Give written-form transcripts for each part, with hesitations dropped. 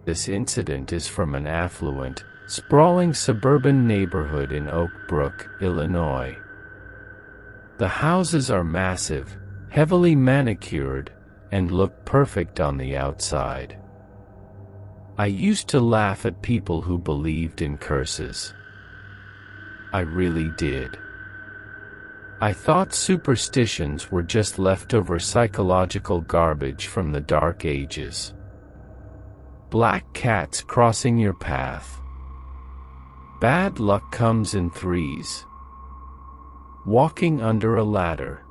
This incident is from an affluent, sprawling suburban neighborhood in Oak Brook, Illinois. The houses are massive, heavily manicured, and look perfect on the outside. I used to laugh at people who believed in curses. I really did. I thought superstitions were just leftover psychological garbage from the Dark Ages. Black cats crossing your path. Bad luck comes in threes. Walking under a ladder.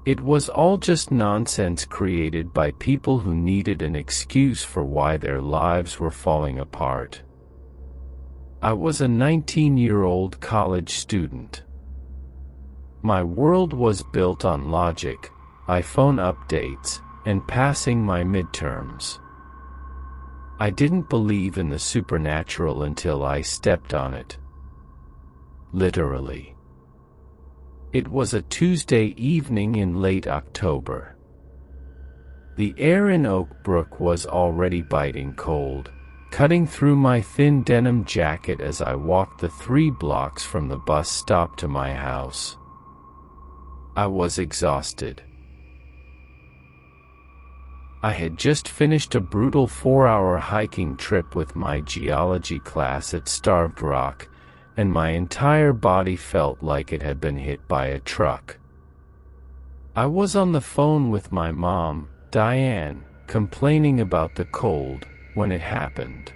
It was all just nonsense created by people who needed an excuse for why their lives were falling apart. I was a 19-year-old college student. My world was built on logic, iPhone updates, and passing my midterms. I didn't believe in the supernatural until I stepped on it. Literally. It was a Tuesday evening in late October. The air in Oak Brook was already biting cold, cutting through my thin denim jacket as I walked the 3 blocks from the bus stop to my house. I was exhausted. I had just finished a brutal 4-hour hiking trip with my geology class at Starved Rock, and my entire body felt like it had been hit by a truck. I was on the phone with my mom, Diane, complaining about the cold, when it happened.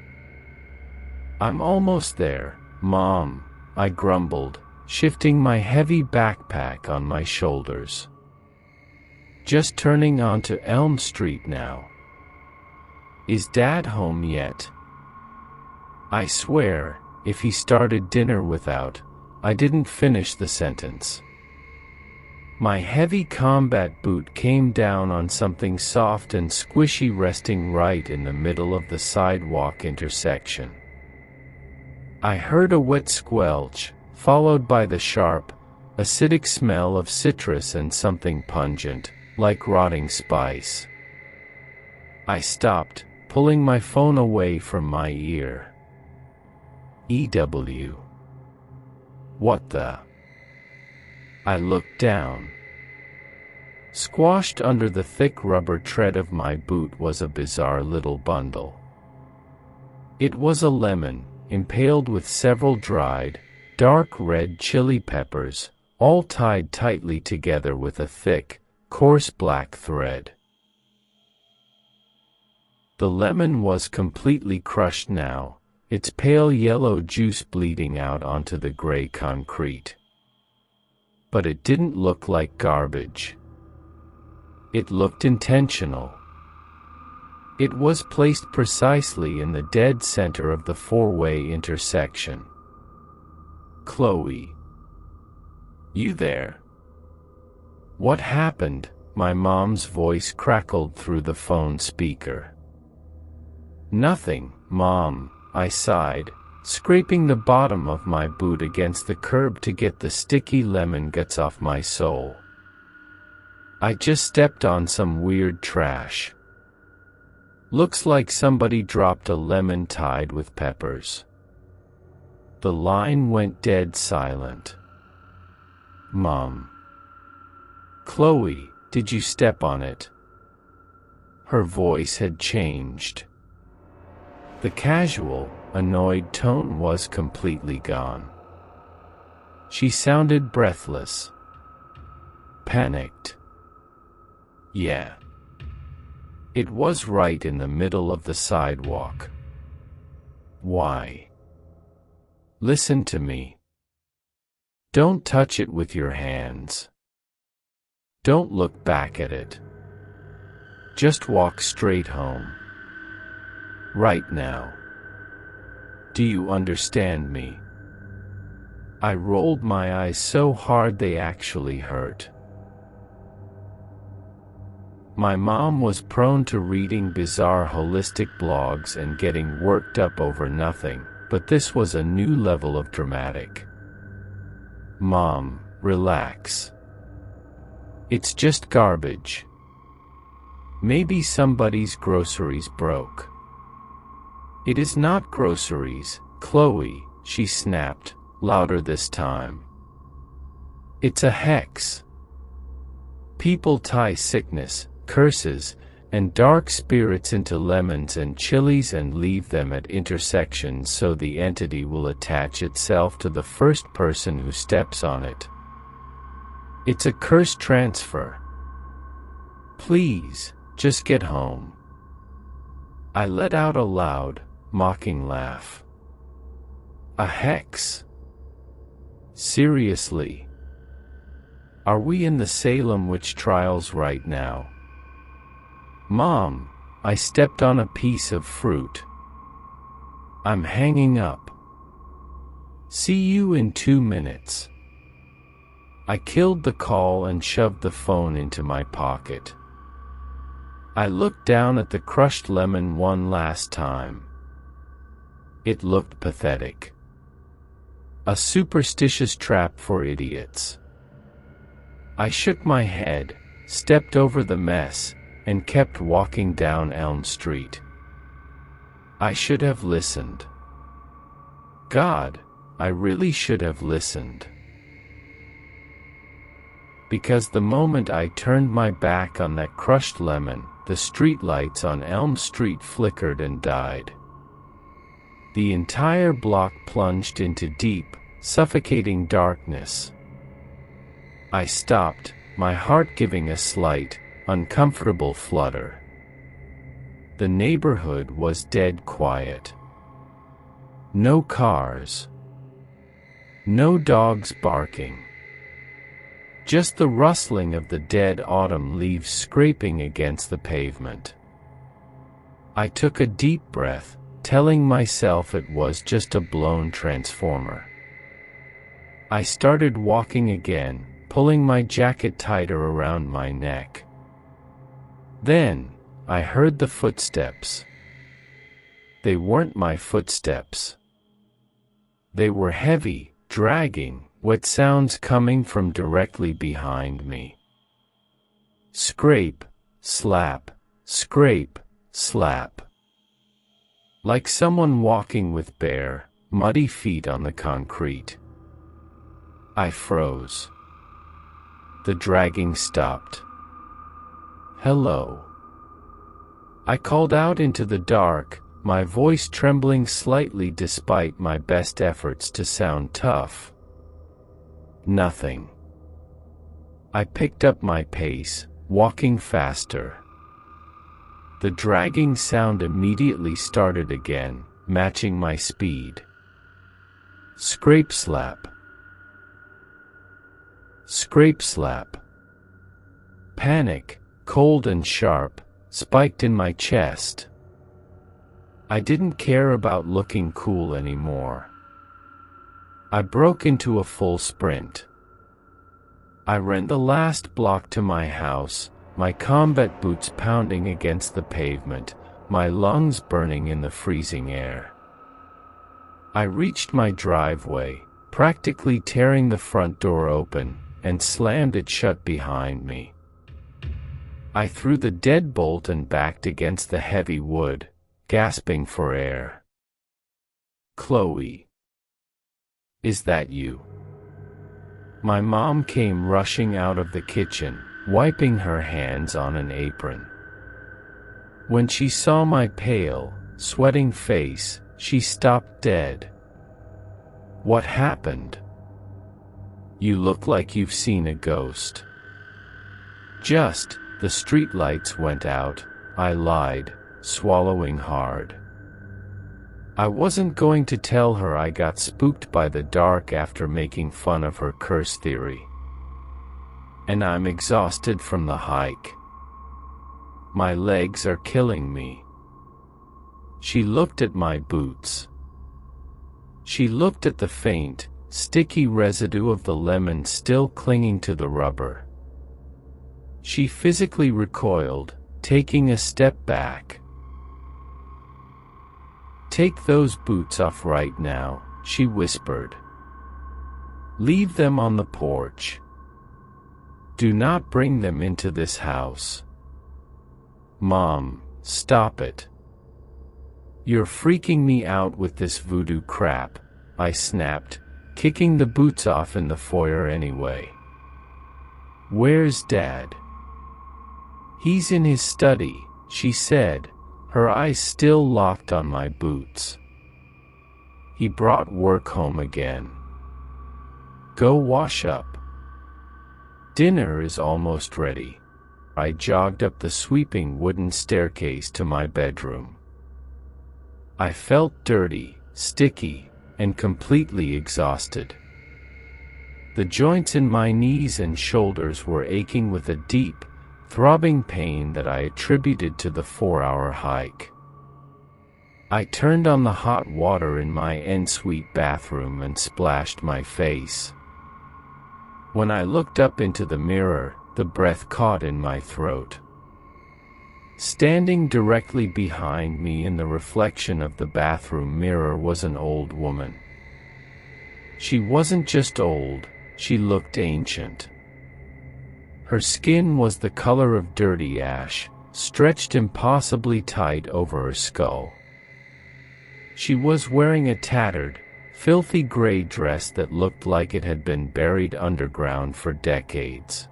"I'm almost there, Mom," I grumbled, shifting my heavy backpack on my shoulders. "Just turning onto Elm Street now. Is Dad home yet?" I swear, if he started dinner without, I didn't finish the sentence. My heavy combat boot came down on something soft and squishy resting right in the middle of the sidewalk intersection. I heard a wet squelch, followed by the sharp, acidic smell of citrus and something pungent, like rotting spice. I stopped, pulling my phone away from my ear. "EW. What the?" I looked down. Squashed under the thick rubber tread of my boot was a bizarre little bundle. It was a lemon, impaled with several dried, dark red chili peppers, all tied tightly together with a thick, coarse black thread. The lemon was completely crushed now, its pale yellow juice bleeding out onto the gray concrete. But it didn't look like garbage. It looked intentional. It was placed precisely in the dead center of the 4-way intersection. "Chloe. You there?" "What happened?" My mom's voice crackled through the phone speaker. "Nothing, Mom," I sighed, scraping the bottom of my boot against the curb to get the sticky lemon guts off my sole. "I just stepped on some weird trash. Looks like somebody dropped a lemon tied with peppers." The line went dead silent. "Mom. Chloe, did you step on it?" Her voice had changed. The casual, annoyed tone was completely gone. She sounded breathless. Panicked. "Yeah. It was right in the middle of the sidewalk." "Why?" "Listen to me. Don't touch it with your hands. Don't look back at it. Just walk straight home. Right now. Do you understand me?" I rolled my eyes so hard they actually hurt. My mom was prone to reading bizarre holistic blogs and getting worked up over nothing, but this was a new level of dramatic. "Mom, relax. It's just garbage. Maybe somebody's groceries broke. It is not groceries, Chloe, she snapped, louder this time. It's a hex. People tie sickness, curses, and dark spirits into lemons and chilies and leave them at intersections so the entity will attach itself to the first person who steps on it. It's a curse transfer. Please, just get home. I let out a loud, mocking laugh. A hex? Seriously? Are we in the Salem witch trials right now? Mom, I stepped on a piece of fruit. I'm hanging up. See you in 2 minutes. I killed the call and shoved the phone into my pocket. I looked down at the crushed lemon one last time. It looked pathetic. A superstitious trap for idiots. I shook my head, stepped over the mess, and kept walking down Elm Street. I should have listened. God, I really should have listened. Because the moment I turned my back on that crushed lemon, the streetlights on Elm Street flickered and died. The entire block plunged into deep, suffocating darkness. I stopped, my heart giving a slight, uncomfortable flutter. The neighborhood was dead quiet. No cars. No dogs barking. Just the rustling of the dead autumn leaves scraping against the pavement. I took a deep breath, telling myself it was just a blown transformer. I started walking again, pulling my jacket tighter around my neck. Then, I heard the footsteps. They weren't my footsteps. They were heavy, dragging, wet sounds coming from directly behind me. Scrape, slap, scrape, slap. Like someone walking with bare, muddy feet on the concrete. I froze. The dragging stopped. Hello. I called out into the dark, my voice trembling slightly despite my best efforts to sound tough. Nothing. I picked up my pace, walking faster. The dragging sound immediately started again, matching my speed. Scrape slap. Scrape slap. Panic, cold and sharp, spiked in my chest. I didn't care about looking cool anymore. I broke into a full sprint. I ran the last block to my house, my combat boots pounding against the pavement, my lungs burning in the freezing air. I reached my driveway, practically tearing the front door open, and slammed it shut behind me. I threw the deadbolt and backed against the heavy wood, gasping for air. Chloe. Is that you? My mom came rushing out of the kitchen, wiping her hands on an apron. When she saw my pale, sweating face, she stopped dead. What happened? You look like you've seen a ghost. Just, the streetlights went out, I lied, swallowing hard. I wasn't going to tell her I got spooked by the dark after making fun of her curse theory. And I'm exhausted from the hike. My legs are killing me. She looked at my boots. She looked at the faint, sticky residue of the lemon still clinging to the rubber. She physically recoiled, taking a step back. Take those boots off right now, she whispered. Leave them on the porch. Do not bring them into this house. Mom, stop it. "You're freaking me out with this voodoo crap," I snapped, kicking the boots off in the foyer anyway. "Where's Dad?" "He's in his study," she said, her eyes still locked on my boots. "He brought work home again. Go wash up. Dinner is almost ready." I jogged up the sweeping wooden staircase to my bedroom. I felt dirty, sticky, and completely exhausted. The joints in my knees and shoulders were aching with a deep, throbbing pain that I attributed to the 4-hour hike. I turned on the hot water in my ensuite bathroom and splashed my face. When I looked up into the mirror, the breath caught in my throat. Standing directly behind me in the reflection of the bathroom mirror was an old woman. She wasn't just old, she looked ancient. Her skin was the color of dirty ash, stretched impossibly tight over her skull. She was wearing a tattered, filthy gray dress that looked like it had been buried underground for decades.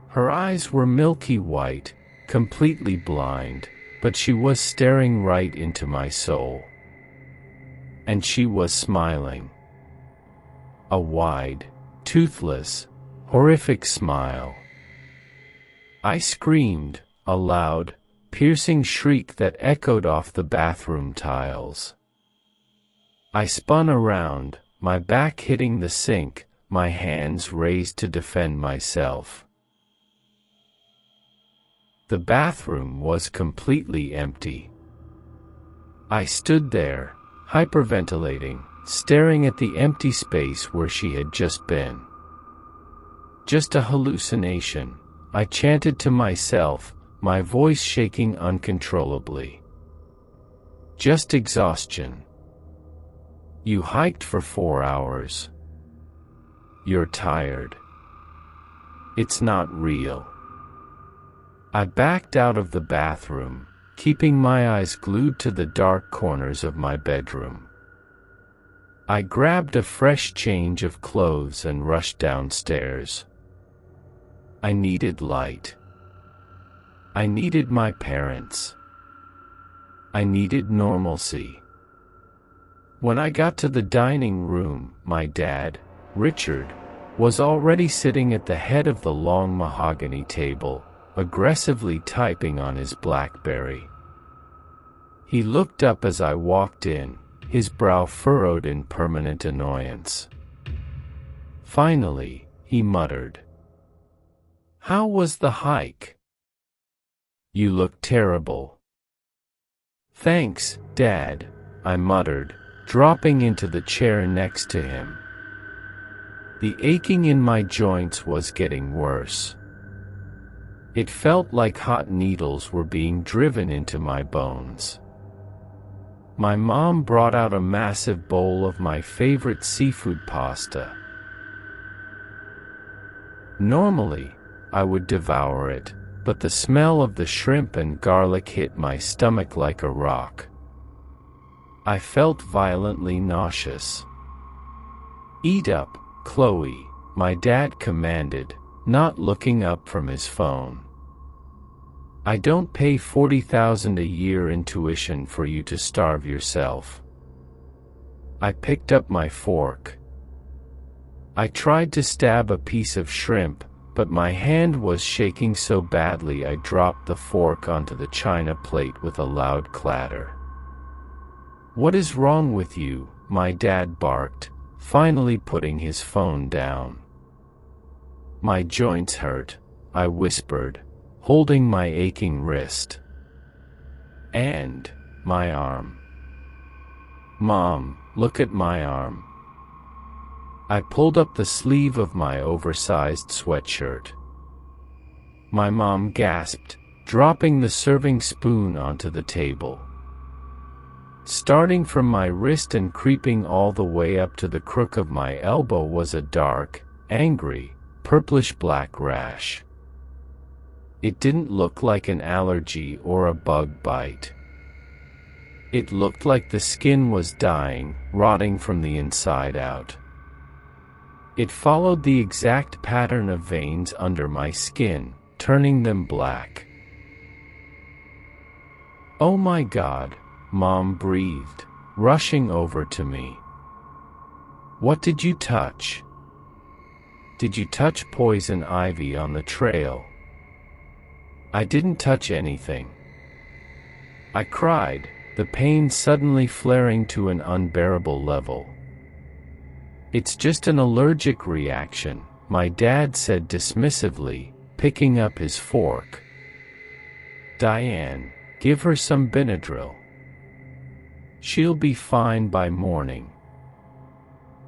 Her eyes were milky white, completely blind, but she was staring right into my soul. And she was smiling. A wide, toothless, horrific smile. I screamed, a loud, piercing shriek that echoed off the bathroom tiles. I spun around, my back hitting the sink, my hands raised to defend myself. The bathroom was completely empty. I stood there, hyperventilating, staring at the empty space where she had just been. Just a hallucination, I chanted to myself, my voice shaking uncontrollably. Just exhaustion. You hiked for 4 hours. You're tired. It's not real. I backed out of the bathroom, keeping my eyes glued to the dark corners of my bedroom. I grabbed a fresh change of clothes and rushed downstairs. I needed light. I needed my parents. I needed normalcy. When I got to the dining room, my dad, Richard, was already sitting at the head of the long mahogany table, aggressively typing on his BlackBerry. He looked up as I walked in, his brow furrowed in permanent annoyance. Finally, he muttered, "How was the hike?" "You look terrible." "Thanks, Dad," I muttered, dropping into the chair next to him. The aching in my joints was getting worse. It felt like hot needles were being driven into my bones. My mom brought out a massive bowl of my favorite seafood pasta. Normally, I would devour it, but the smell of the shrimp and garlic hit my stomach like a rock. I felt violently nauseous. "Eat up, Chloe," my dad commanded, not looking up from his phone. "I don't pay $40,000 a year in tuition for you to starve yourself." I picked up my fork. I tried to stab a piece of shrimp, but my hand was shaking so badly I dropped the fork onto the china plate with a loud clatter. "What is wrong with you?" my dad barked, finally putting his phone down. "My joints hurt," I whispered, holding my aching wrist. "And my arm." "Mom, look at my arm." I pulled up the sleeve of my oversized sweatshirt. My mom gasped, dropping the serving spoon onto the table. Starting from my wrist and creeping all the way up to the crook of my elbow was a dark, angry, purplish-black rash. It didn't look like an allergy or a bug bite. It looked like the skin was dying, rotting from the inside out. It followed the exact pattern of veins under my skin, turning them black. "Oh my God," Mom breathed, rushing over to me. "What did you touch? Did you touch poison ivy on the trail?" "I didn't touch anything," I cried, the pain suddenly flaring to an unbearable level. "It's just an allergic reaction," my dad said dismissively, picking up his fork. "Diane, give her some Benadryl. She'll be fine by morning.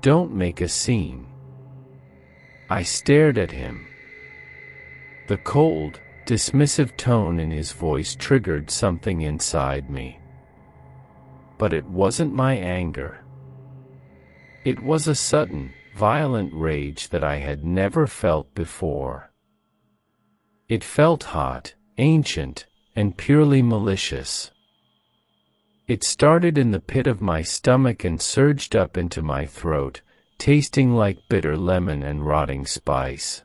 Don't make a scene." I stared at him. The cold, dismissive tone in his voice triggered something inside me. But it wasn't my anger. It was a sudden, violent rage that I had never felt before. It felt hot, ancient, and purely malicious. It started in the pit of my stomach and surged up into my throat, tasting like bitter lemon and rotting spice.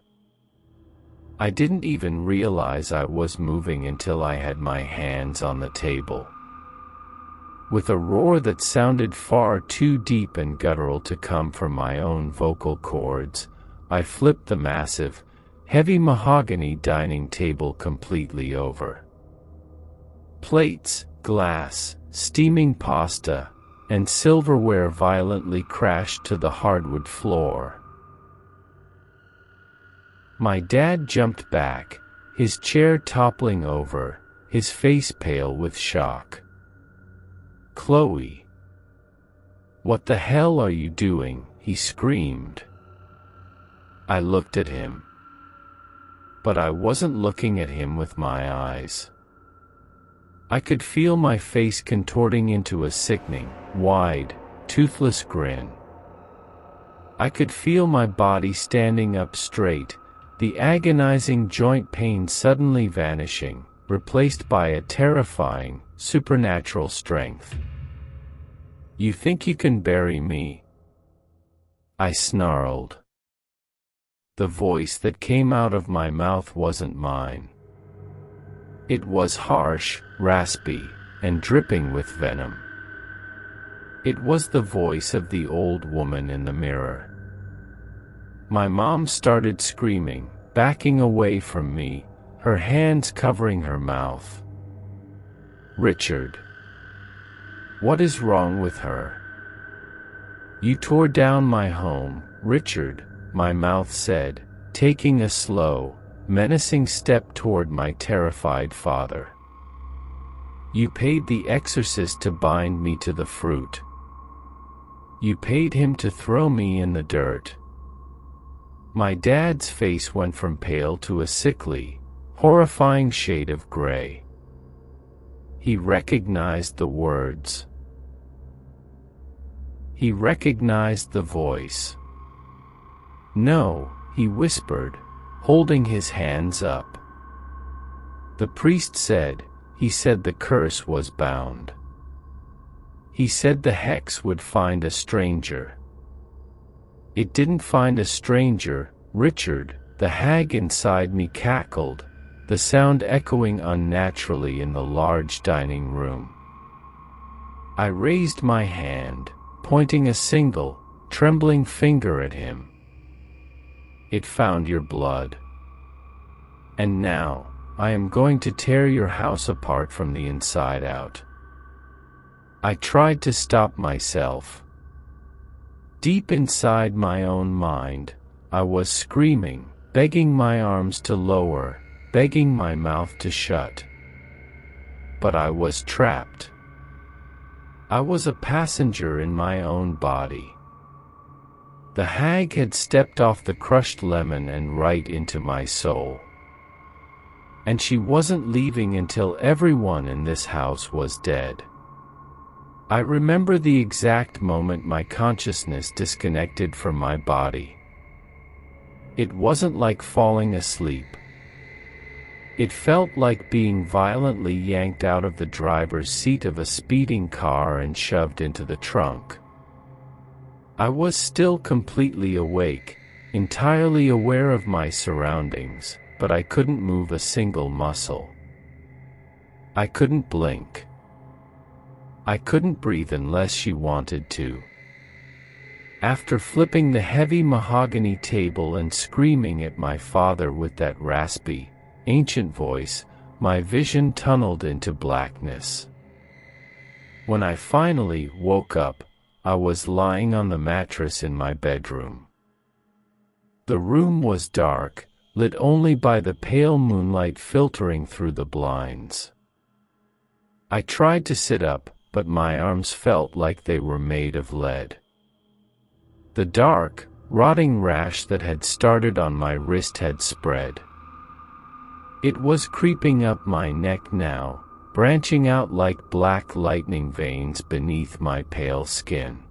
I didn't even realize I was moving until I had my hands on the table. With a roar that sounded far too deep and guttural to come from my own vocal cords, I flipped the massive, heavy mahogany dining table completely over. Plates, glass, steaming pasta, and silverware violently crashed to the hardwood floor. My dad jumped back, his chair toppling over, his face pale with shock. "Chloe, what the hell are you doing?" he screamed. I looked at him. But I wasn't looking at him with my eyes. I could feel my face contorting into a sickening, wide, toothless grin. I could feel my body standing up straight, the agonizing joint pain suddenly vanishing, replaced by a terrifying, supernatural strength. "You think you can bury me?" I snarled. The voice that came out of my mouth wasn't mine. It was harsh, raspy, and dripping with venom. It was the voice of the old woman in the mirror. My mom started screaming, backing away from me, her hands covering her mouth. "Richard, what is wrong with her? You tore down my home, Richard," my mouth said, taking a slow, menacing step toward my terrified father. "You paid the exorcist to bind me to the fruit. You paid him to throw me in the dirt." My dad's face went from pale to a sickly, horrifying shade of gray. He recognized the words. He recognized the voice. "No," he whispered, holding his hands up. "The priest said, he said the curse was bound. He said the hex would find a stranger. It didn't find a stranger, Richard," the hag inside me cackled, the sound echoing unnaturally in the large dining room. I raised my hand, pointing a single, trembling finger at him. "It found your blood. And now, I am going to tear your house apart from the inside out." I tried to stop myself. Deep inside my own mind, I was screaming, begging my arms to lower, begging my mouth to shut. But I was trapped. I was a passenger in my own body. The hag had stepped off the crushed lemon and right into my soul. And she wasn't leaving until everyone in this house was dead. I remember the exact moment my consciousness disconnected from my body. It wasn't like falling asleep. It felt like being violently yanked out of the driver's seat of a speeding car and shoved into the trunk. I was still completely awake, entirely aware of my surroundings, but I couldn't move a single muscle. I couldn't blink. I couldn't breathe unless she wanted to. After flipping the heavy mahogany table and screaming at my father with that raspy, ancient voice, my vision tunneled into blackness. When I finally woke up, I was lying on the mattress in my bedroom. The room was dark, lit only by the pale moonlight filtering through the blinds. I tried to sit up, but my arms felt like they were made of lead. The dark, rotting rash that had started on my wrist had spread. It was creeping up my neck now, branching out like black lightning veins beneath my pale skin.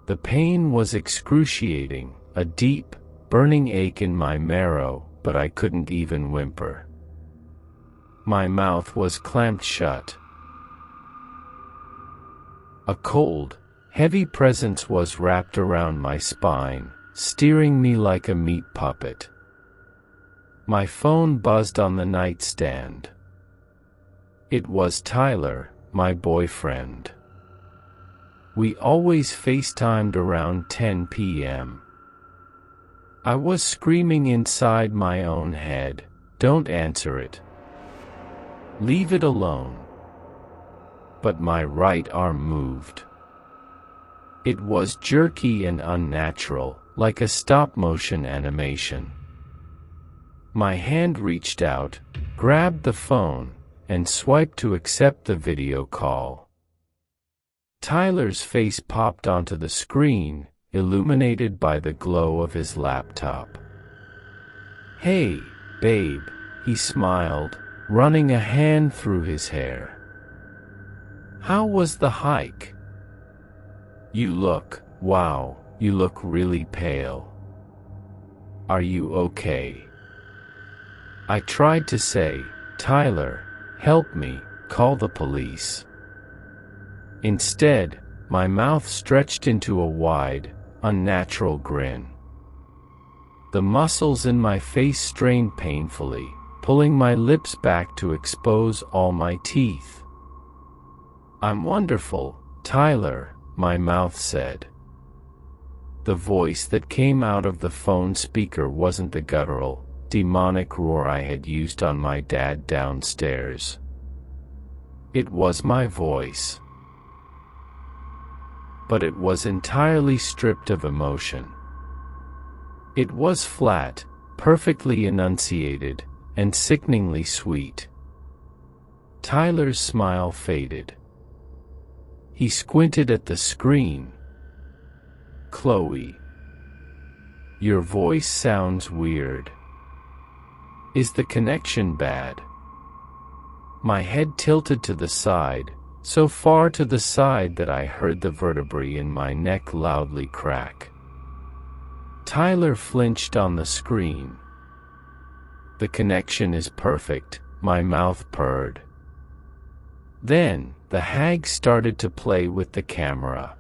The pain was excruciating, a deep, burning ache in my marrow, but I couldn't even whimper. My mouth was clamped shut. A cold, heavy presence was wrapped around my spine, steering me like a meat puppet. My phone buzzed on the nightstand. It was Tyler, my boyfriend. We always FaceTimed around 10 p.m. I was screaming inside my own head, "Don't answer it. Leave it alone." But my right arm moved. It was jerky and unnatural, like a stop-motion animation. My hand reached out, grabbed the phone, and swiped to accept the video call. Tyler's face popped onto the screen, illuminated by the glow of his laptop. "Hey, babe," he smiled, running a hand through his hair. "How was the hike? You look really pale. Are you okay?" I tried to say, "Tyler, help me, call the police." Instead, my mouth stretched into a wide, unnatural grin. The muscles in my face strained painfully, pulling my lips back to expose all my teeth. "I'm wonderful, Tyler," my mouth said. The voice that came out of the phone speaker wasn't the guttural, demonic roar I had used on my dad downstairs. It was my voice. But it was entirely stripped of emotion. It was flat, perfectly enunciated, and sickeningly sweet. Tyler's smile faded. He squinted at the screen. "Chloe, your voice sounds weird. Is the connection bad?" My head tilted to the side, so far to the side that I heard the vertebrae in my neck loudly crack. Tyler flinched on the screen. "The connection is perfect," my mouth purred. Then, the hag started to play with the camera.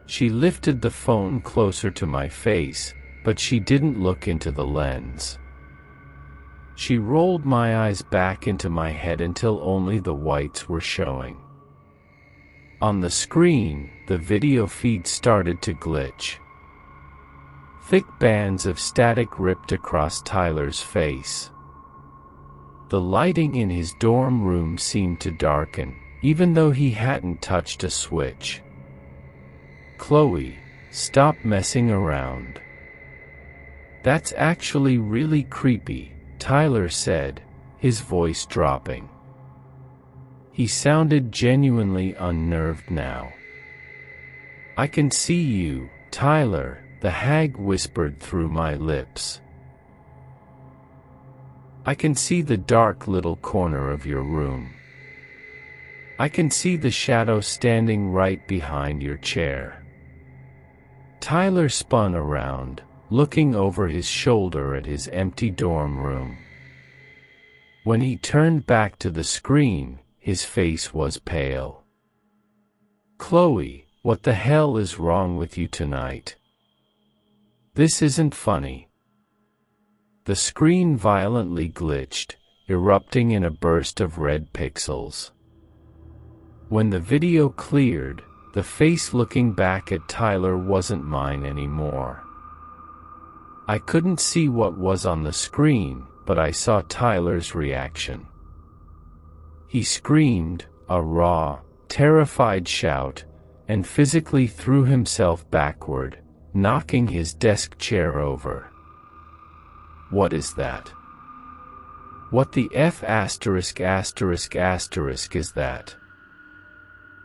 She lifted the phone closer to my face, but she didn't look into the lens. She rolled my eyes back into my head until only the whites were showing. On the screen, the video feed started to glitch. Thick bands of static ripped across Tyler's face. The lighting in his dorm room seemed to darken, even though he hadn't touched a switch. "Chloe, stop messing around. That's actually really creepy," Tyler said, his voice dropping. He sounded genuinely unnerved now. "I can see you, Tyler," the hag whispered through my lips. "I can see the dark little corner of your room. I can see the shadow standing right behind your chair." Tyler spun around, looking over his shoulder at his empty dorm room. When he turned back to the screen, his face was pale. "Chloe, what the hell is wrong with you tonight? This isn't funny." The screen violently glitched, erupting in a burst of red pixels. When the video cleared, the face looking back at Tyler wasn't mine anymore. I couldn't see what was on the screen, but I saw Tyler's reaction. He screamed, a raw, terrified shout, and physically threw himself backward, knocking his desk chair over. "What is that? What the F*** is that?"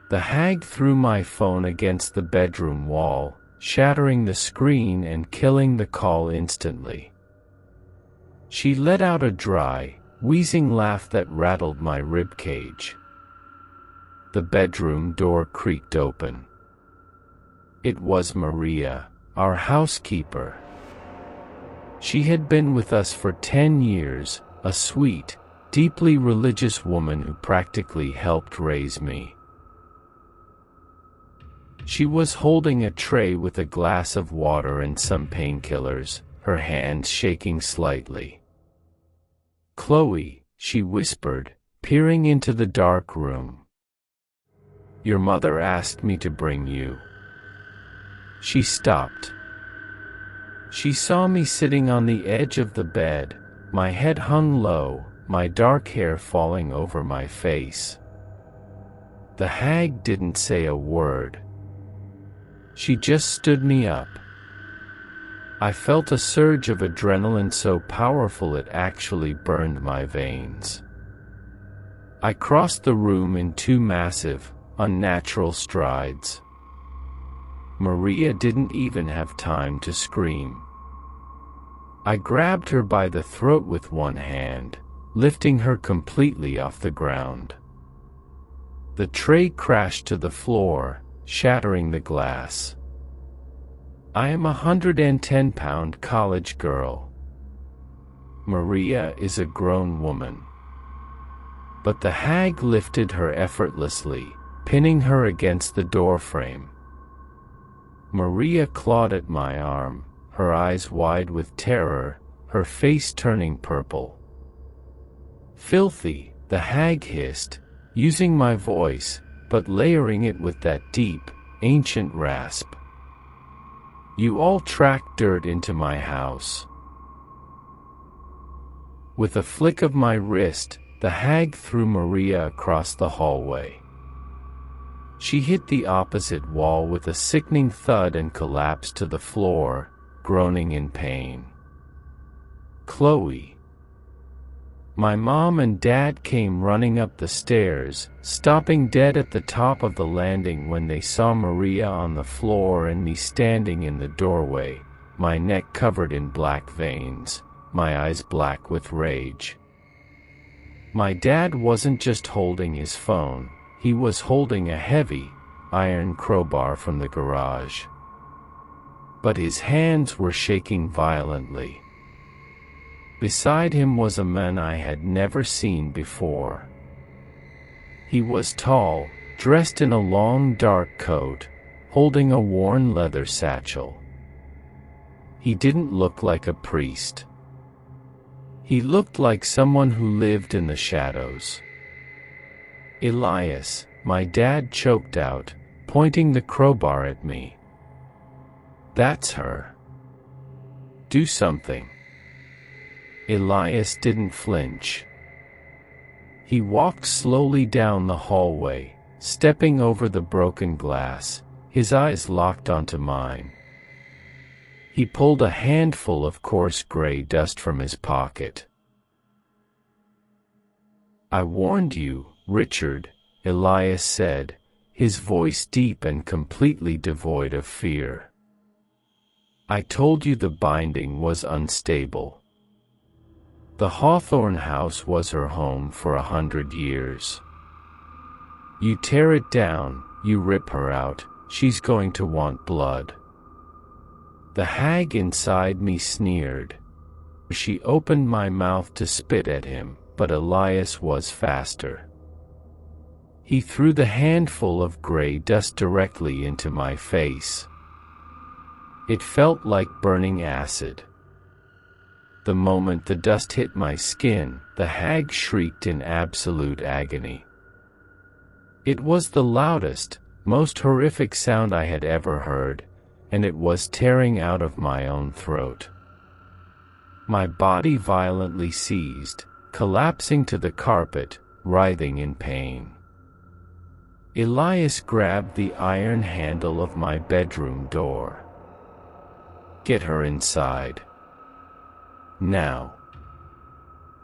The hag threw my phone against the bedroom wall, shattering the screen and killing the call instantly. She let out a dry, wheezing laugh that rattled my ribcage. The bedroom door creaked open. It was Maria, our housekeeper. She had been with us for 10 years, a sweet, deeply religious woman who practically helped raise me. She was holding a tray with a glass of water and some painkillers, her hands shaking slightly. "Chloe," she whispered, peering into the dark room. "Your mother asked me to bring you." She stopped. She saw me sitting on the edge of the bed, my head hung low, my dark hair falling over my face. The hag didn't say a word. She just stood me up. I felt a surge of adrenaline so powerful it actually burned my veins. I crossed the room in 2 massive, unnatural strides. Maria didn't even have time to scream. I grabbed her by the throat with one hand, lifting her completely off the ground. The tray crashed to the floor, shattering the glass. I am a 110-pound college girl. Maria is a grown woman. But the hag lifted her effortlessly, pinning her against the doorframe. Maria clawed at my arm, her eyes wide with terror, her face turning purple. "Filthy," the hag hissed, using my voice, but layering it with that deep, ancient rasp. "You all tracked dirt into my house." With a flick of my wrist, the hag threw Maria across the hallway. She hit the opposite wall with a sickening thud and collapsed to the floor, groaning in pain. "Chloe." My mom and dad came running up the stairs, stopping dead at the top of the landing when they saw Maria on the floor and me standing in the doorway, my neck covered in black veins, my eyes black with rage. My dad wasn't just holding his phone, he was holding a heavy, iron crowbar from the garage. But his hands were shaking violently. Beside him was a man I had never seen before. He was tall, dressed in a long dark coat, holding a worn leather satchel. He didn't look like a priest. He looked like someone who lived in the shadows. "Elias," my dad choked out, pointing the crowbar at me. "That's her. Do something." Elias didn't flinch. He walked slowly down the hallway, stepping over the broken glass, his eyes locked onto mine. He pulled a handful of coarse gray dust from his pocket. "I warned you, Richard," Elias said, his voice deep and completely devoid of fear. "I told you the binding was unstable. The Hawthorne house was her home for 100 years. You tear it down, you rip her out, she's going to want blood." The hag inside me sneered. She opened my mouth to spit at him, but Elias was faster. He threw the handful of gray dust directly into my face. It felt like burning acid. The moment the dust hit my skin, the hag shrieked in absolute agony. It was the loudest, most horrific sound I had ever heard, and it was tearing out of my own throat. My body violently seized, collapsing to the carpet, writhing in pain. Elias grabbed the iron handle of my bedroom door. "Get her inside. Now."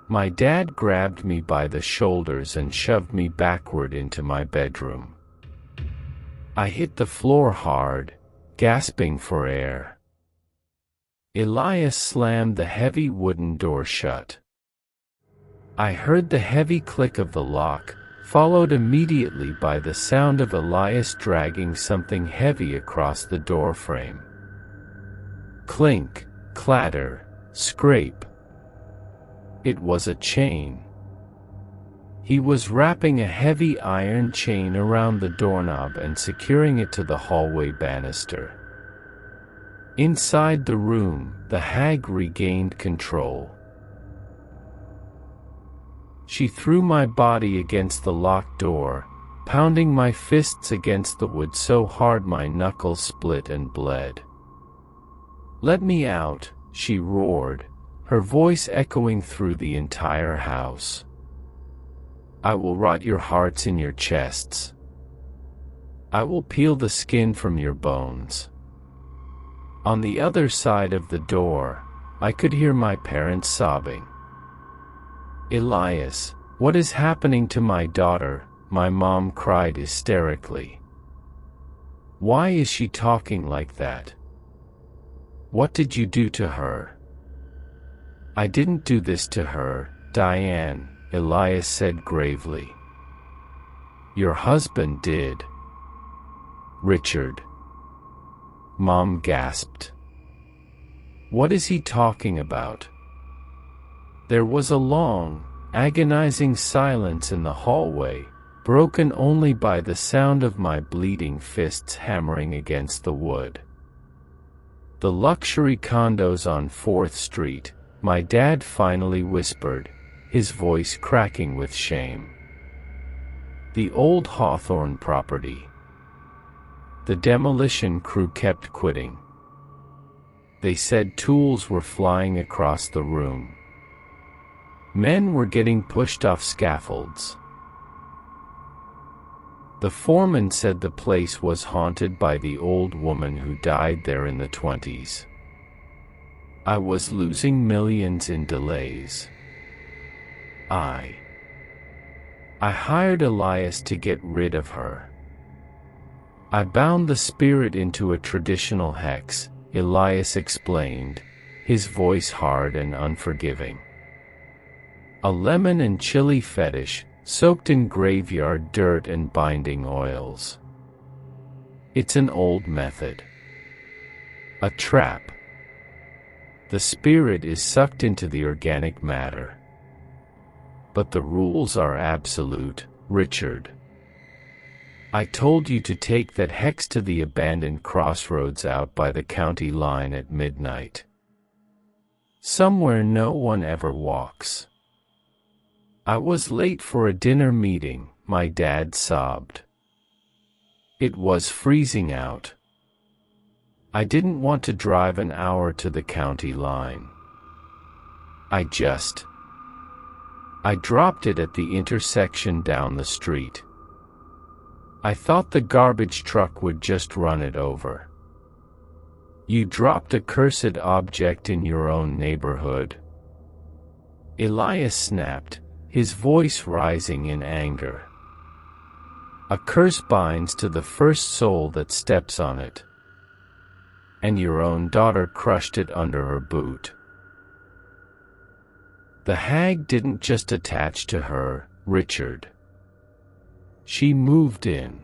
My dad grabbed me by the shoulders and shoved me backward into my bedroom. I hit the floor hard, gasping for air. Elias slammed the heavy wooden door shut. I heard the heavy click of the lock, followed immediately by the sound of Elias dragging something heavy across the doorframe. Clink, clatter, scrape. It was a chain. He was wrapping a heavy iron chain around the doorknob and securing it to the hallway banister. Inside the room, the hag regained control. She threw my body against the locked door, pounding my fists against the wood so hard my knuckles split and bled. "Let me out," she roared, her voice echoing through the entire house. "I will rot your hearts in your chests. I will peel the skin from your bones." On the other side of the door, I could hear my parents sobbing. "Elias, what is happening to my daughter?" my mom cried hysterically. "Why is she talking like that? What did you do to her?" "I didn't do this to her, Diane," Elias said gravely. "Your husband did." "Richard." Mom gasped. "What is he talking about?" There was a long, agonizing silence in the hallway, broken only by the sound of my bleeding fists hammering against the wood. "The luxury condos on 4th Street, my dad finally whispered, his voice cracking with shame. "The old Hawthorne property." The demolition crew kept quitting. They said tools were flying across the room. Men were getting pushed off scaffolds. The foreman said the place was haunted by the old woman who died there in the 20s. I was losing millions in delays. I hired Elias to get rid of her. I bound the spirit into a traditional hex, Elias explained, his voice hard and unforgiving. A lemon and chili fetish, soaked in graveyard dirt and binding oils. It's an old method. A trap. The spirit is sucked into the organic matter. But the rules are absolute, Richard. I told you to take that hex to the abandoned crossroads out by the county line at midnight. Somewhere no one ever walks. I was late for a dinner meeting, my dad sobbed. It was freezing out. I didn't want to drive an hour to the county line. I dropped it at the intersection down the street. I thought the garbage truck would just run it over. You dropped a cursed object in your own neighborhood. Elias snapped, his voice rising in anger. A curse binds to the first soul that steps on it. And your own daughter crushed it under her boot. The hag didn't just attach to her, Richard. She moved in.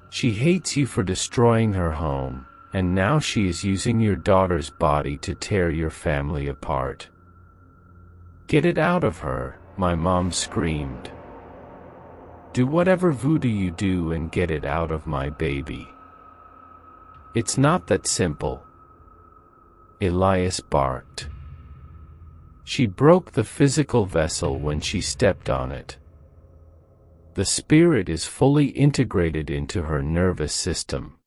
She hates you for destroying her home, and now she is using your daughter's body to tear your family apart. Get it out of her, my mom screamed. Do whatever voodoo you do and get it out of my baby. It's not that simple. Elias barked. She broke the physical vessel when she stepped on it. The spirit is fully integrated into her nervous system.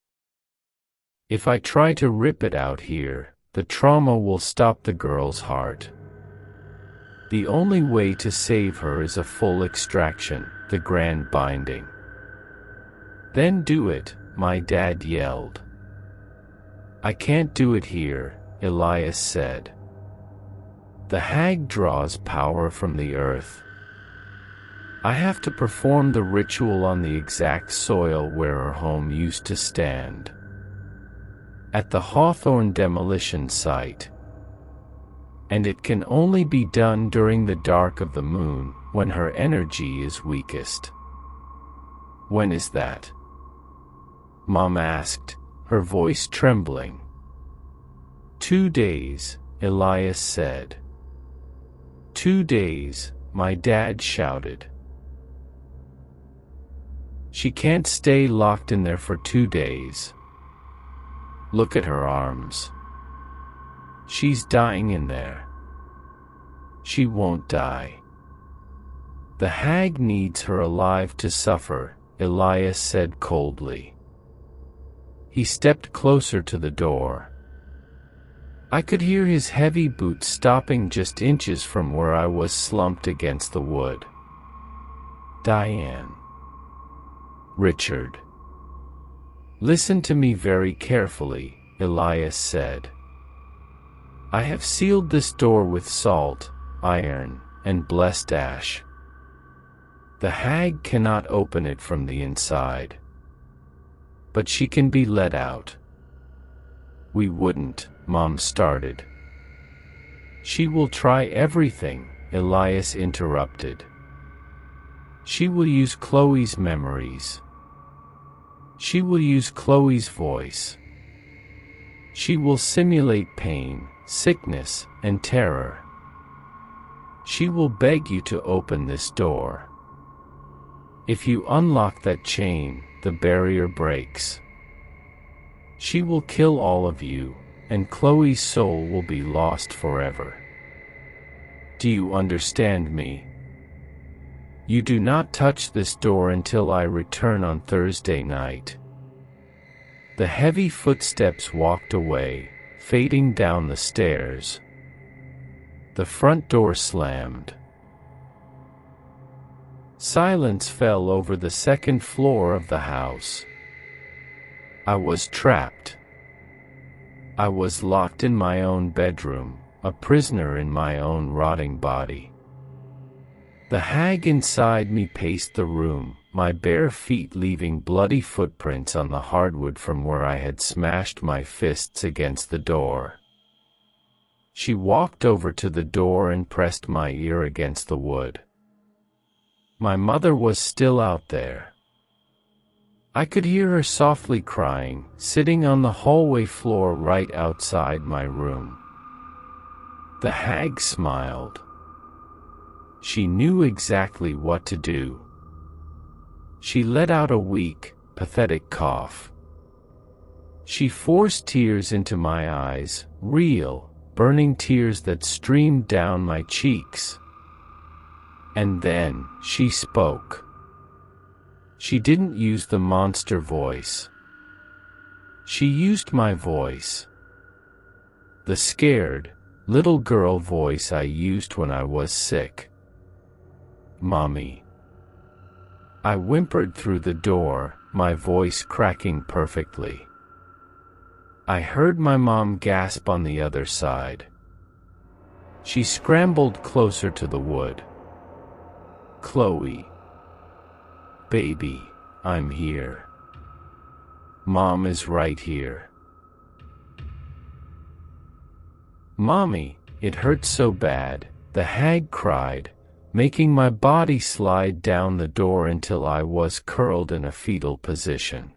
If I try to rip it out here, the trauma will stop the girl's heart. The only way to save her is a full extraction, the grand binding. Then do it, my dad yelled. I can't do it here, Elias said. The hag draws power from the earth. I have to perform the ritual on the exact soil where her home used to stand. At the Hawthorne demolition site. And it can only be done during the dark of the moon, when her energy is weakest. When is that? Mom asked, her voice trembling. 2 days, Elias said. 2 days, my dad shouted. She can't stay locked in there for 2 days. Look at her arms. She's dying in there. She won't die. The hag needs her alive to suffer, Elias said coldly. He stepped closer to the door. I could hear his heavy boots stopping just inches from where I was slumped against the wood. Diane. Richard. Listen to me very carefully, Elias said. I have sealed this door with salt, iron, and blessed ash. The hag cannot open it from the inside. But she can be let out. We wouldn't, Mom started. She will try everything, Elias interrupted. She will use Chloe's memories. She will use Chloe's voice. She will simulate pain, sickness, and terror. She will beg you to open this door. If you unlock that chain, the barrier breaks. She will kill all of you, and Chloe's soul will be lost forever. Do you understand me? You do not touch this door until I return on Thursday night. The heavy footsteps walked away, fading down the stairs. The front door slammed. Silence fell over the second floor of the house. I was trapped. I was locked in my own bedroom, a prisoner in my own rotting body. The hag inside me paced the room, my bare feet leaving bloody footprints on the hardwood from where I had smashed my fists against the door. She walked over to the door and pressed my ear against the wood. My mother was still out there. I could hear her softly crying, sitting on the hallway floor right outside my room. The hag smiled. She knew exactly what to do. She let out a weak, pathetic cough. She forced tears into my eyes, real, burning tears that streamed down my cheeks. And then, she spoke. She didn't use the monster voice. She used my voice. The scared, little girl voice I used when I was sick. Mommy. I whimpered through the door, my voice cracking perfectly. I heard my mom gasp on the other side. She scrambled closer to the wood. Chloe. Baby, I'm here. Mom is right here. Mommy, it hurts so bad, the hag cried, making my body slide down the door until I was curled in a fetal position.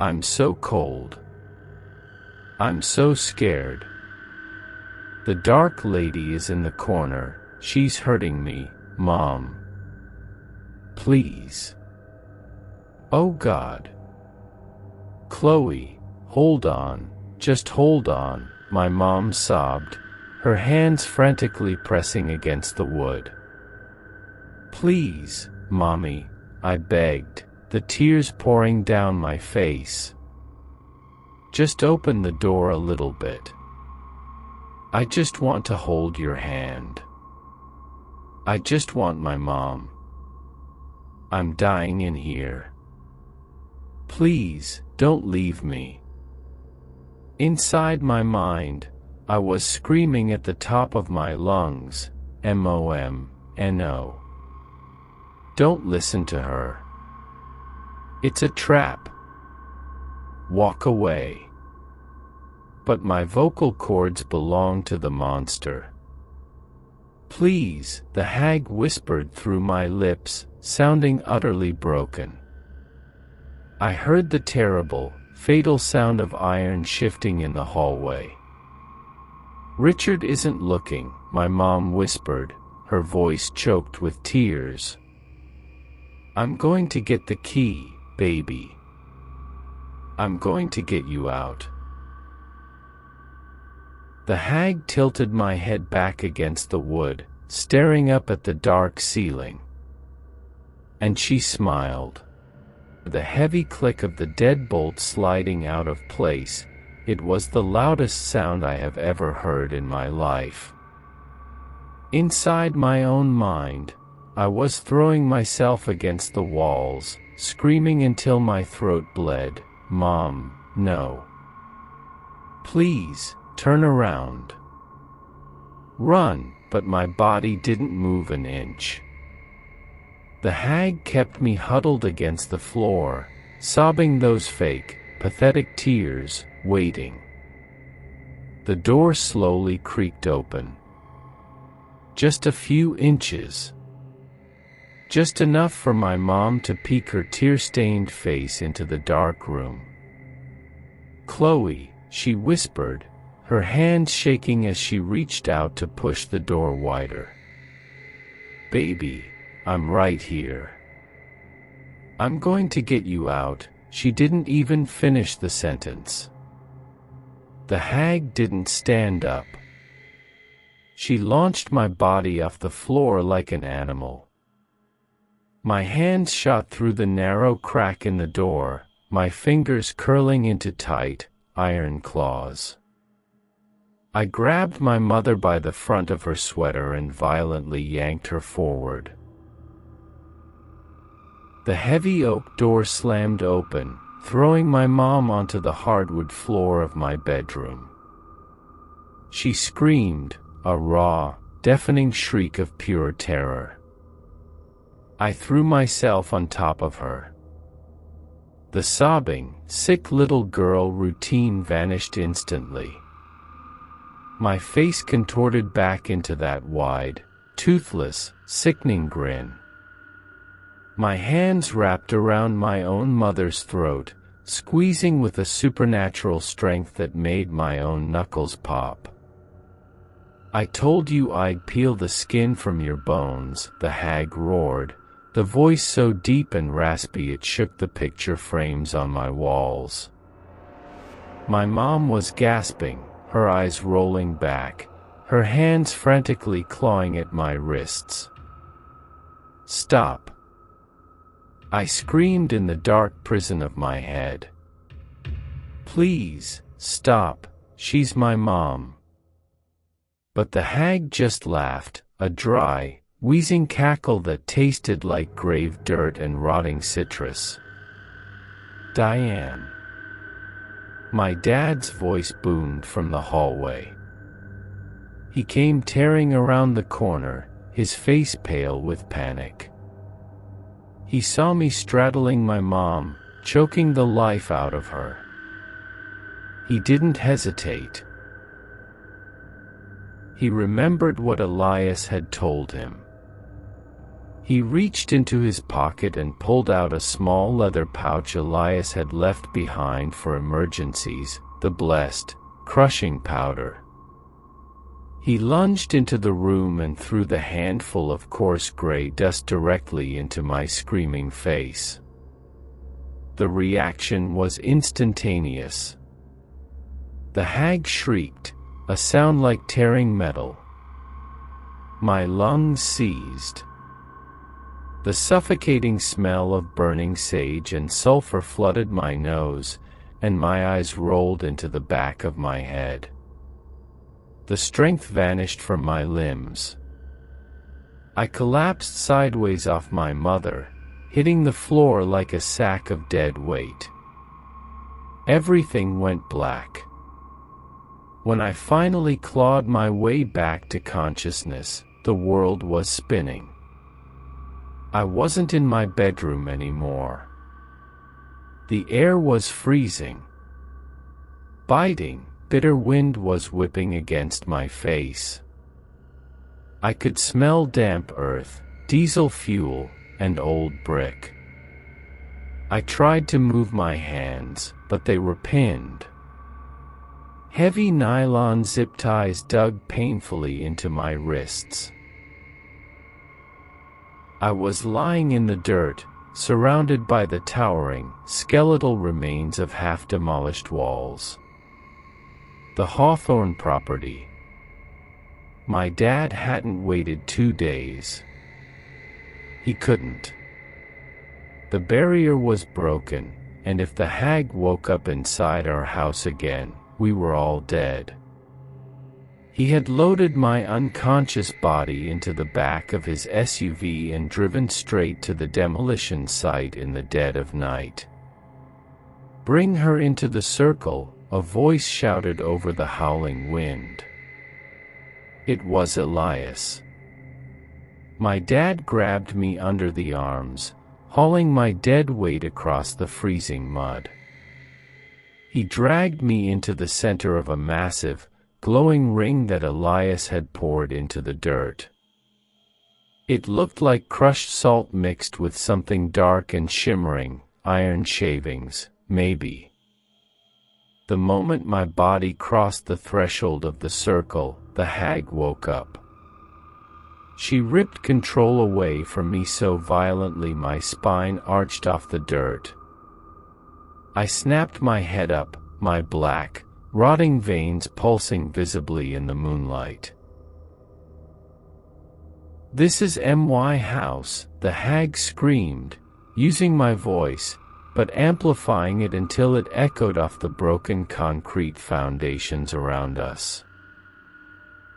I'm so cold. I'm so scared. The dark lady is in the corner. She's hurting me, Mom. Please. Oh God. Chloe, hold on, just hold on, my mom sobbed, her hands frantically pressing against the wood. Please, Mommy, I begged, the tears pouring down my face. Just open the door a little bit. I just want to hold your hand. I just want my mom. I'm dying in here. Please, don't leave me. Inside my mind, I was screaming at the top of my lungs, M-O-M-N-O. Don't listen to her. It's a trap. Walk away. But my vocal cords belong to the monster. Please, the hag whispered through my lips, sounding utterly broken. I heard the terrible, fatal sound of iron shifting in the hallway. Richard isn't looking, my mom whispered, her voice choked with tears. I'm going to get the key, baby. I'm going to get you out. The hag tilted my head back against the wood, staring up at the dark ceiling. And she smiled. The heavy click of the deadbolt sliding out of place, it was the loudest sound I have ever heard in my life. Inside my own mind, I was throwing myself against the walls, screaming until my throat bled, Mom, no. Please, turn around. Run, but my body didn't move an inch. The hag kept me huddled against the floor, sobbing those fake, pathetic tears, waiting. The door slowly creaked open. Just a few inches. Just enough for my mom to peek her tear-stained face into the dark room. Chloe, she whispered, her hands shaking as she reached out to push the door wider. Baby, I'm right here. I'm going to get you out. She didn't even finish the sentence. The hag didn't stand up. She launched my body off the floor like an animal. My hands shot through the narrow crack in the door, my fingers curling into tight, iron claws. I grabbed my mother by the front of her sweater and violently yanked her forward. The heavy oak door slammed open, throwing my mom onto the hardwood floor of my bedroom. She screamed, a raw, deafening shriek of pure terror. I threw myself on top of her. The sobbing, sick little girl routine vanished instantly. My face contorted back into that wide, toothless, sickening grin. My hands wrapped around my own mother's throat, squeezing with a supernatural strength that made my own knuckles pop. I told you I'd peel the skin from your bones, the hag roared, the voice so deep and raspy it shook the picture frames on my walls. My mom was gasping, her eyes rolling back, her hands frantically clawing at my wrists. Stop! I screamed in the dark prison of my head. Please, stop, she's my mom. But the hag just laughed, a dry, wheezing cackle that tasted like grave dirt and rotting citrus. Diane. My dad's voice boomed from the hallway. He came tearing around the corner, his face pale with panic. He saw me straddling my mom, choking the life out of her. He didn't hesitate. He remembered what Elias had told him. He reached into his pocket and pulled out a small leather pouch Elias had left behind for emergencies, the blessed, crushing powder. He lunged into the room and threw the handful of coarse gray dust directly into my screaming face. The reaction was instantaneous. The hag shrieked, a sound like tearing metal. My lungs seized. The suffocating smell of burning sage and sulfur flooded my nose, and my eyes rolled into the back of my head. The strength vanished from my limbs. I collapsed sideways off my mother, hitting the floor like a sack of dead weight. Everything went black. When I finally clawed my way back to consciousness, the world was spinning. I wasn't in my bedroom anymore. The air was freezing. Biting, bitter wind was whipping against my face. I could smell damp earth, diesel fuel, and old brick. I tried to move my hands, but they were pinned. Heavy nylon zip ties dug painfully into my wrists. I was lying in the dirt, surrounded by the towering, skeletal remains of half-demolished walls. The Hawthorne property. My dad hadn't waited 2 days. He couldn't. The barrier was broken, and if the hag woke up inside our house again, we were all dead. He had loaded my unconscious body into the back of his SUV and driven straight to the demolition site in the dead of night. "Bring her into the circle," a voice shouted over the howling wind. It was Elias. My dad grabbed me under the arms, hauling my dead weight across the freezing mud. He dragged me into the center of a massive, glowing ring that Elias had poured into the dirt. It looked like crushed salt mixed with something dark and shimmering, iron shavings, maybe. The moment my body crossed the threshold of the circle, the hag woke up. She ripped control away from me so violently my spine arched off the dirt. I snapped my head up, my black, rotting veins pulsing visibly in the moonlight. "This is my house," the hag screamed, using my voice, but amplifying it until it echoed off the broken concrete foundations around us.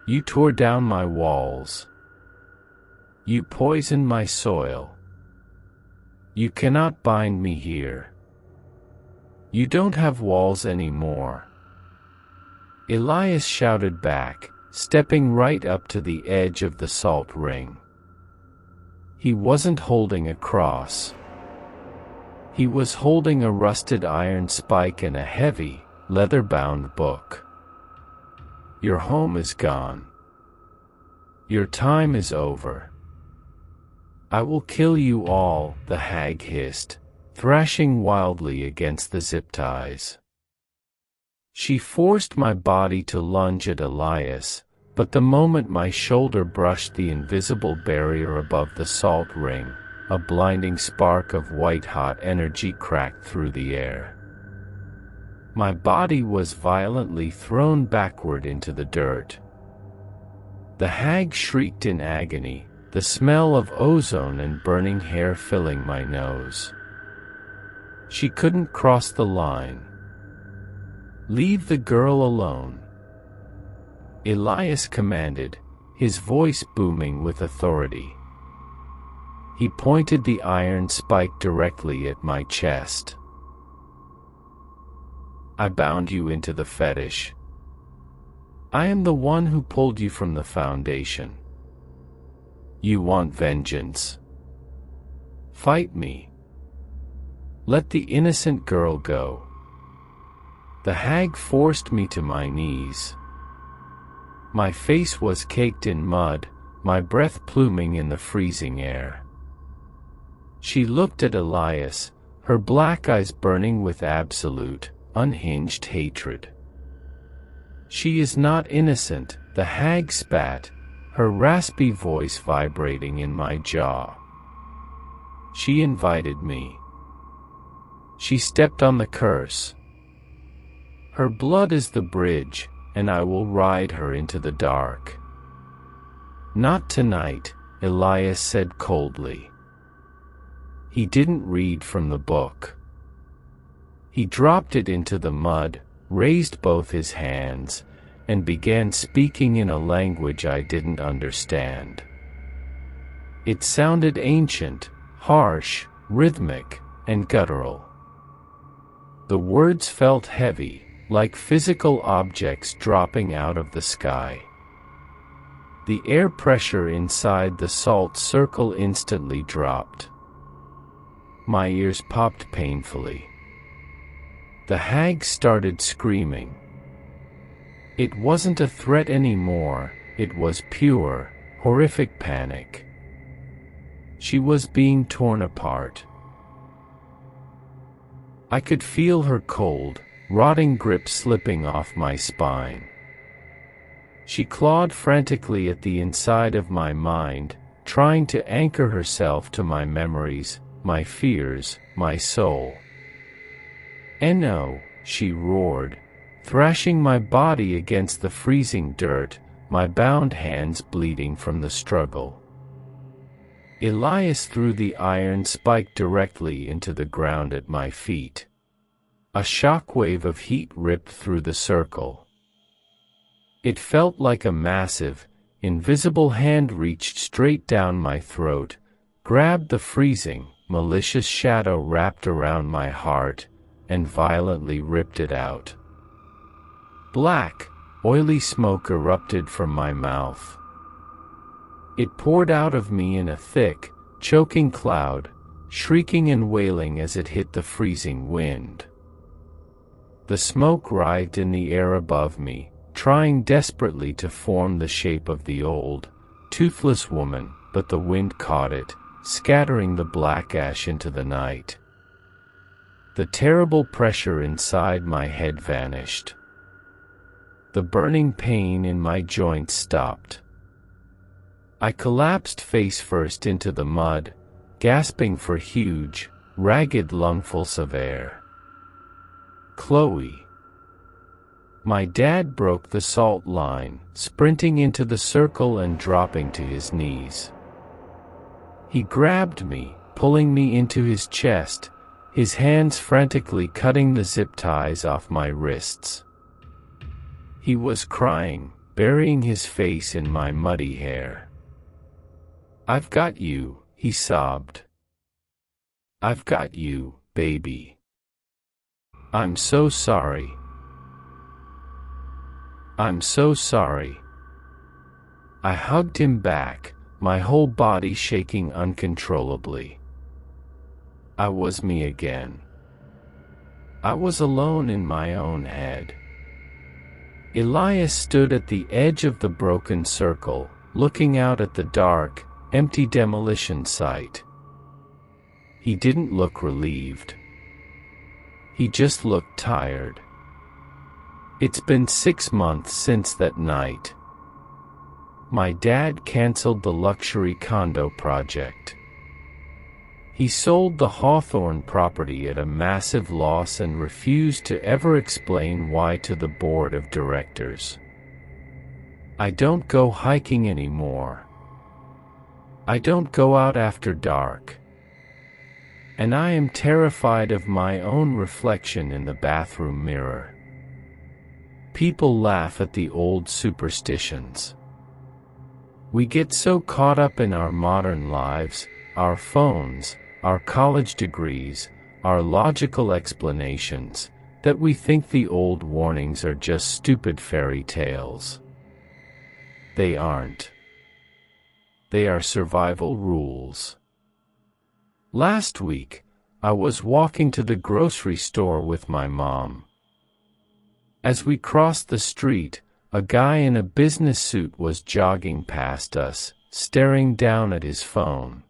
"You tore down my walls. You poisoned my soil. You cannot bind me here. You don't have walls anymore." Elias shouted back, stepping right up to the edge of the salt ring. He wasn't holding a cross. He was holding a rusted iron spike and a heavy, leather-bound book. "Your home is gone. Your time is over. I will kill you all," the hag hissed, thrashing wildly against the zip ties. She forced my body to lunge at Elias, but the moment my shoulder brushed the invisible barrier above the salt ring, a blinding spark of white-hot energy cracked through the air. My body was violently thrown backward into the dirt. The hag shrieked in agony, the smell of ozone and burning hair filling my nose. She couldn't cross the line. "Leave the girl alone," Elias commanded, his voice booming with authority. He pointed the iron spike directly at my chest. "I bound you into the fetish. I am the one who pulled you from the foundation. You want vengeance? Fight me. Let the innocent girl go." The hag forced me to my knees. My face was caked in mud, my breath pluming in the freezing air. She looked at Elias, her black eyes burning with absolute, unhinged hatred. "She is not innocent," The hag spat, her raspy voice vibrating in my jaw. She invited me. She stepped on the curse. Her blood is the bridge, and I will ride her into the dark. Not tonight, Elias said coldly. He didn't read from the book. He dropped it into the mud, raised both his hands, and began speaking in a language I didn't understand. It sounded ancient, harsh, rhythmic, and guttural. The words felt heavy, like physical objects dropping out of the sky. The air pressure inside the salt circle instantly dropped. My ears popped painfully. The hag started screaming. It wasn't a threat anymore, it was pure, horrific panic. She was being torn apart. I could feel her cold, rotting grip slipping off my spine. She clawed frantically at the inside of my mind, trying to anchor herself to my memories, my fears, my soul. "No," she roared, thrashing my body against the freezing dirt, my bound hands bleeding from the struggle. Elias threw the iron spike directly into the ground at my feet. A shock-wave of heat ripped through the circle. It felt like a massive, invisible hand reached straight down my throat, grabbed the freezing, malicious shadow wrapped around my heart, and violently ripped it out. Black, oily smoke erupted from my mouth. It poured out of me in a thick, choking cloud, shrieking and wailing as it hit the freezing wind. The smoke writhed in the air above me, trying desperately to form the shape of the old, toothless woman, but the wind caught it, scattering the black ash into the night. The terrible pressure inside my head vanished. The burning pain in my joints stopped. I collapsed face first into the mud, gasping for huge, ragged lungfuls of air. "Chloe." My dad broke the salt line, sprinting into the circle and dropping to his knees. He grabbed me, pulling me into his chest, his hands frantically cutting the zip ties off my wrists. He was crying, burying his face in my muddy hair. "I've got you," he sobbed. "I've got you, baby. I'm so sorry. I'm so sorry." I hugged him back, my whole body shaking uncontrollably. I was me again. I was alone in my own head. Elias stood at the edge of the broken circle, looking out at the dark, empty demolition site. He didn't look relieved. He just looked tired. It's been 6 months since that night. My dad canceled the luxury condo project. He sold the Hawthorne property at a massive loss and refused to ever explain why to the board of directors. I don't go hiking anymore. I don't go out after dark. And I am terrified of my own reflection in the bathroom mirror. People laugh at the old superstitions. We get so caught up in our modern lives, our phones, our college degrees, our logical explanations, that we think the old warnings are just stupid fairy tales. They aren't. They are survival rules. Last week, I was walking to the grocery store with my mom. As we crossed the street, a guy in a business suit was jogging past us, staring down at his phone.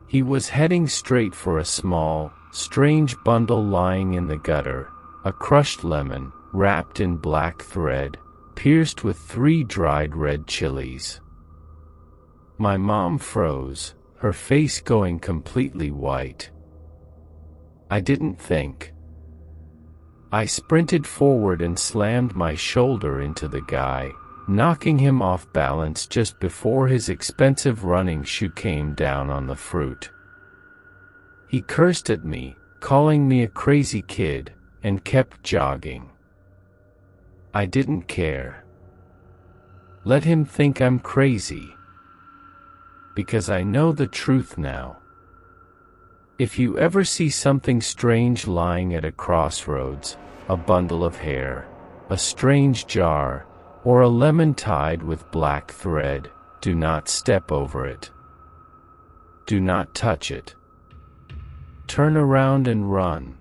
He was heading straight for a small, strange bundle lying in the gutter, a crushed lemon, wrapped in black thread, pierced with 3 dried red chilies. My mom froze, her face going completely white. I didn't think. I sprinted forward and slammed my shoulder into the guy, knocking him off balance just before his expensive running shoe came down on the fruit. He cursed at me, calling me a crazy kid, and kept jogging. I didn't care. Let him think I'm crazy. Because I know the truth now. If you ever see something strange lying at a crossroads, a bundle of hair, a strange jar, or a lemon tied with black thread, do not step over it. Do not touch it. Turn around and run.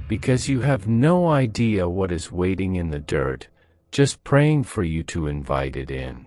Because you have no idea what is waiting in the dirt, just praying for you to invite it in.